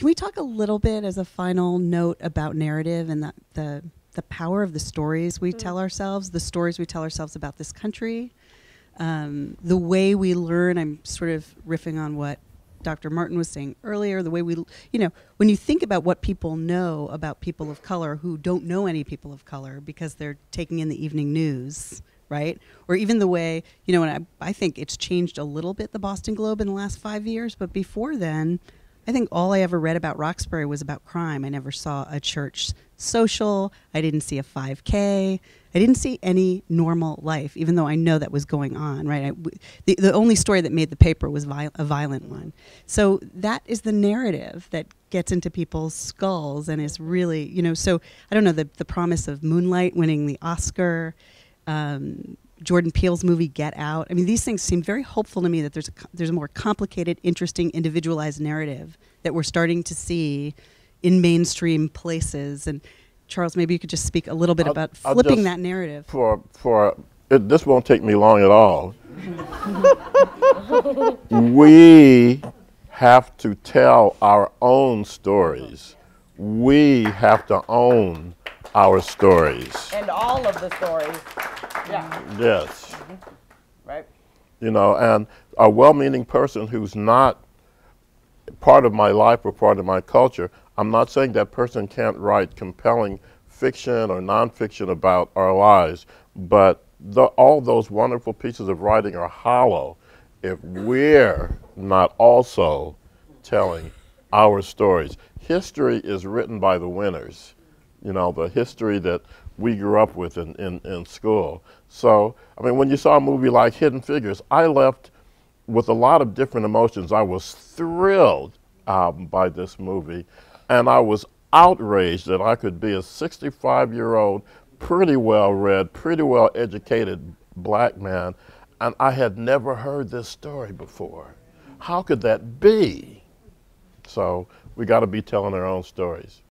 Can we talk a little bit as a final note about narrative and the power of the stories we tell ourselves, the stories we tell ourselves about this country, the way we learn? I'm sort of riffing on what Dr. Martin was saying earlier, the way we, when you think about what people know about people of color who don't know any people of color because they're taking in the evening news, right? Or even the way, and I think it's changed a little bit, the Boston Globe, in the last 5 years, but before then, I think all I ever read about Roxbury was about crime. I never saw a church social. I didn't see a 5K. I didn't see any normal life, even though I know that was going on, right? The only story that made the paper was a violent one. So that is the narrative that gets into people's skulls and is really, so I don't know, the promise of Moonlight winning the Oscar, Jordan Peele's movie Get Out. I mean, these things seem very hopeful to me that there's a more complicated, interesting, individualized narrative that we're starting to see in mainstream places. And Charles, maybe you could just speak a little bit about flipping that narrative. This won't take me long at all. We have to tell our own stories. We have to own our stories. And all of the stories. Yeah. Yes. Right. And a well-meaning person who's not part of my life or part of my culture, I'm not saying that person can't write compelling fiction or nonfiction about our lives, but all those wonderful pieces of writing are hollow if we're not also telling our stories. History is written by the winners, the history that we grew up with in school. So, I mean, when you saw a movie like Hidden Figures, I left with a lot of different emotions. I was thrilled by this movie, and I was outraged that I could be a 65-year-old, pretty well-read, pretty well-educated black man, and I had never heard this story before. How could that be? So we got to be telling our own stories.